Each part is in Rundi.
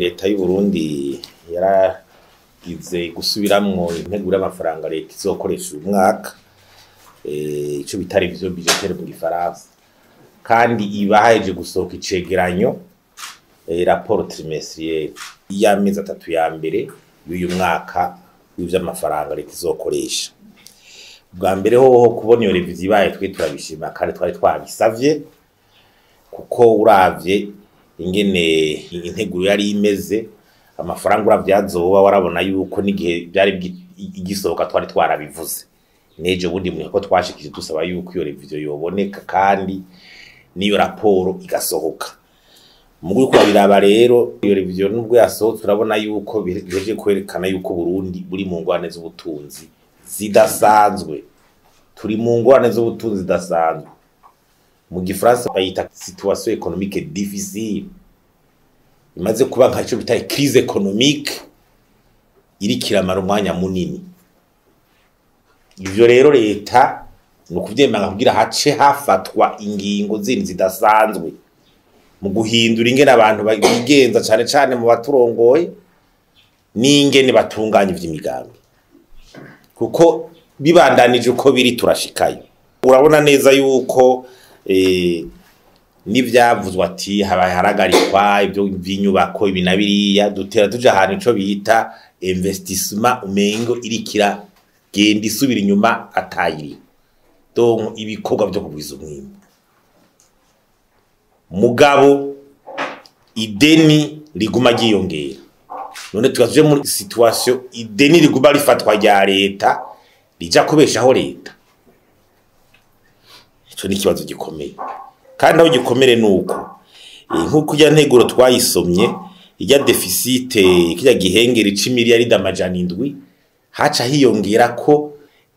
leta y'u Burundi yaragize gusubiramwo integuro y'amafaranga leta izokoresha uyu mwaka ico bita revision budgetaire mu gifaransa, kandi ibaheje gusohoka icegeranyo rapport trimestrielle y'amezi 3 ya mbere y'uyu mwaka w'ivy'amafaranga leta izokoresha. Bwa mbere hoho kubona iyo revision ibaye twe turabishima kandi twari twabisavye, kuko uravye ingene integuro yari imeze amafaranga uravyazoba warabona yuko n'igihe byari igisohoka twari twarabivuze neje bundi mwe ko twashikije dusaba yuko iyo revision yoboneka kandi niyo raporo igasohoka. Muguye ko biraba rero iyo revision nubwo yasohotse turabona yuko biheje kwerekana yuko Burundi buri mu ngwane z'ubutunzi zidasanzwe, turi mu ngwane z'ubutunzi zidasanzwe. Mu gifaransa bayita situation économique difficile, imaze kuba nka cyo bita crise économique iri kiramara umwanya munini. Ivyo rero leta no kuvyemanga kugira hace hafatwa ingingo zindi zidasanzwe mu guhindura ingene abantu bigenza cyane cyane mu baturongoye n'ingene batunganya ivy'imigambi, kuko bibandanije uko biri turashikayo. Urabona neza yuko n'ivyavuzwe ati habaye haragarikwa ibyo by'inyubako ibinabiriya dutera tuja ahantu ico bita investissement umengo irikira genda isubira inyuma atayiri, donc ibikorwa byo kugwiza umwimbo. Mugabo ideni riguma giyongera, none tugaje muri situation ideni riguma rifatwa rya leta rija kubeshaho leta. Ico ni kibazo gikomeye, kandi aho gikomere nuko nkuko ya nteguro twayisomye ijya deficit kijya gihengera 10 miliyari amajana 7 haca hiyongera ko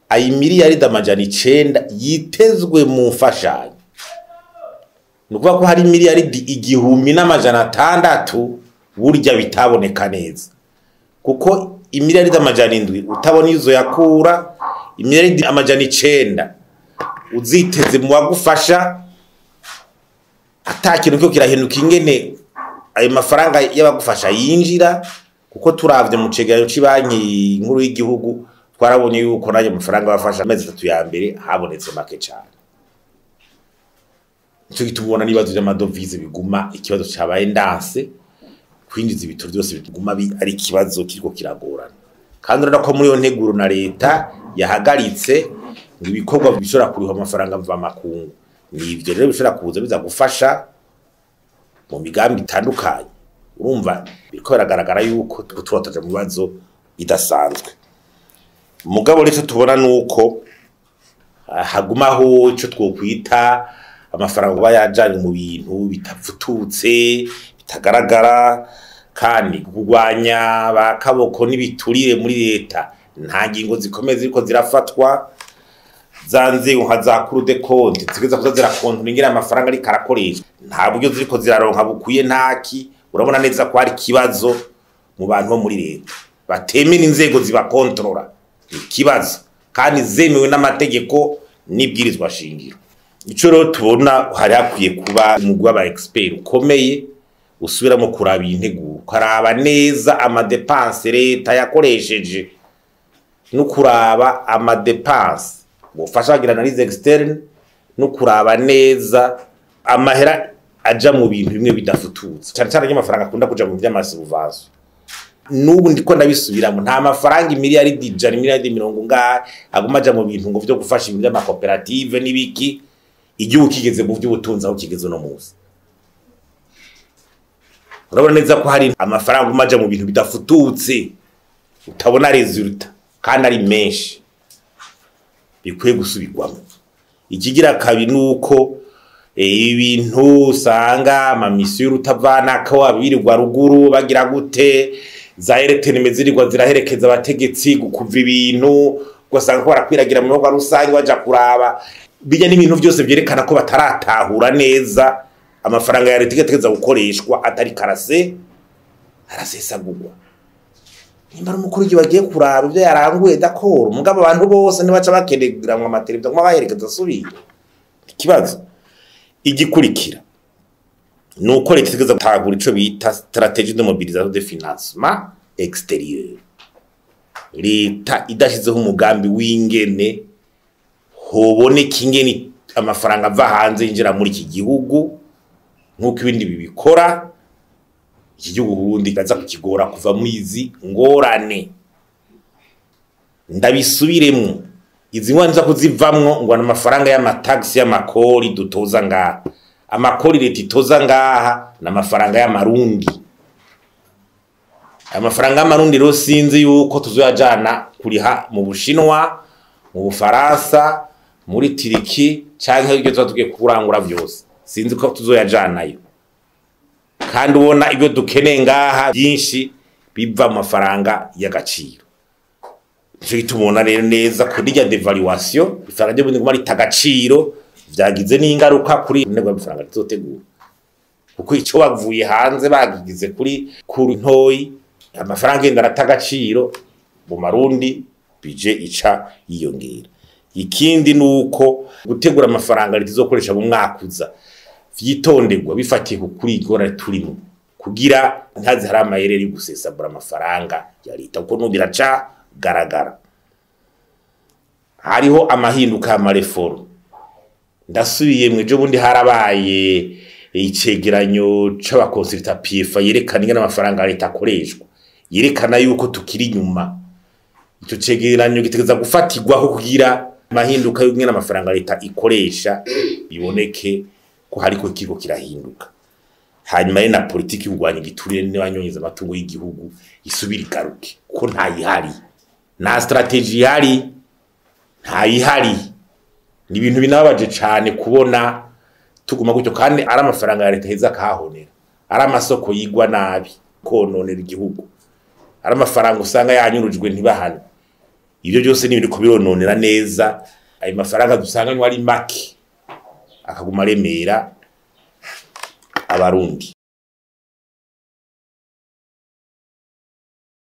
ayi miliyari amajana 9 yitezwe mu mfashanyo, nukuvuga ko hari miliyari 1,600 burya bitaboneka neza, kuko imiliyari amajana 7 utabona izo yakura imiliyari amajana 9 uziteze mu wagufasha atakintu cyo kirahenuka ingene ayo mafaranga y'abagufasha yinjira. Kuko turavye mu cegeranyo c'Ibanki Nkuru y'Igihugu twarabonye yuko nayo mafaranga bafasha amezi 3 ya mbere habonetse make cyane. Ico gitubona nibazo by'amadovize biguma ikibazo cabaye ndanse kwinjiza ibitoro byose biguma ari ikibazo kiriko kiragorana, kandi urako muri yo nteguro na leta yahagaritse ibikorwa bishobora kuriho amafaranga mva makungu. Nivyo rero bishobora kuza biza gufasha mu migambi itandukanye. Urumva biriko biragaragara yuko tutotaje mu bibazo idasanzwe. Mugabo rero tubona nuko hagumaho ico twokwita amafaranga bayajanye mu bintu bitavututse bitagaragara, kandi kugwanya bakaboko nibiturire muri leta nta ngingo zikomeze ziriko zirafatwa. Zanze uhazakuru de compte zigeza kuza zirakontra ingira amafaranga ari karakoresha nta buryo ziriko ziraronka bukuye ntaki. Urabona neza ko hari kibazo mu bantu bo muri leta batemera inzego zibakontrola, ikibazo kandi zemewe n'amategeko n'ibwirizwa shingiro. Ico rero tubona hari hakwiye kuba umugwa aba expert ukomeye usubira mu kuraba integuro, karaba neza amadepense leta yakoresheje no kuraba amadepense bufasha kugira analyse externe no kuraba neza amahera aja mu bintu bimwe bidafututse cyane cyane y'amafaranga akunda kuja mu by'amasubvention. Nubu ndiko ndabisubiramo nta mafaranga imiliyari 1,000,000 aguma aja mu bintu ngo byo gufasha ibintu by'amakoperative n'ibiki igihugu kigeze mu by'ubutunzi aho kigeze no muzi. Urabona neza ko hari amafaranga umaja mu bintu bidafututse utabona resultat kandi ari menshi bikwiye gusubirwamo. Ikigira kabiri nuko ibintu usanga amamisiyo rutavana ko abirirwa ruguru bagira gute za RTN mezirirwa ziraherekeza abategetsi gukuva ibintu gusanga ko barakwiragira mu bikorwa rusange baja kuraba bijya n'ibintu byose byerekana ko bataratahura neza amafaranga ya leta itegeza gukoreshwa atari karase arasesagurwa. Nimbara umukuru w'igihugu bagiye kuraba ibyo yaranguye dakoro mugabo abantu bose nibaca bakenegiramwa amaterefone kuma baherekeza asubira. Ikibazo igikurikira nuko leta itegeza gutagura ico bita stratégie de mobilisation de financement extérieur. Leta idashizeho umugambi w'ingene hoboneka ingene amafaranga ava hanze yinjira muri iki gihugu nkuko ibindi bibikora, iki gihugu Burundi kaza kukigora kuva mwizi ngorane. Ndabisubiremwo, izi ngwanza kuzivamwo ngo amafaranga y'amataxi y'amakori dutoza ngaha. Amakori leta itoza ngaha n'amafaranga y'amarundi. Amafaranga y'amarundi rero sinzi yuko tuzoyajana kuriha mu Bushinwa, mu Bufaransa, muri Turiki canke ibyo tugiye kurangura byose. Sinzi ko tuzoyajanayo. Kandi ubona ibyo dukeneye ngaha byinshi biva mu mafaranga y'agaciro. Nico gitumona rero neza kuri rya devaluation ifaranga ryo bundi ngumari tagaciro vyagize n'ingaruka kuri nego y'amafaranga tuzotegura. Kuko ico bavuye hanze bagize kuri ntoyi amafaranga yenda ratagaciro mu marundi bije ica yiyongera. Ikindi nuko gutegura amafaranga litizokoresha mu mwakuza vyitonderwa bifatiye kuri igora turimo kugira ntazi hari amayereri yo gusesabura amafaranga ya leta kuko nubiraca garagara. Hariho amahinduka y'amareforo. Ndasubiye mwejo bundi harabaye icegeranyo c'abakonsulta PFA yerekana ingene amafaranga ya leta akoreshwa, yerekana yuko tukiri nyuma. Ico cegeranyo gitegeza gufatirwaho kugira amahinduka y'ingene amafaranga ya leta ikoresha biboneke ko hariko ikigo kirahinduka. Hanyuma na politiki y'urwanya igiturire n'abanyonyeza amatungo y'igihugu isubira igaruke ko ntayihari, na strategy ihari ntayihari. Ni ibintu binababaje cyane kubona tuguma gutyo, kandi ari amafaranga ya leta heza kahonera, ari amasoko yigwa nabi kononera igihugu, ari amafaranga usanga yanyurujwe ntibahane. Ibyo byose ni ibintu kubirononera neza. Ayo mafaranga dusanga ari make akaguma remera abarundi.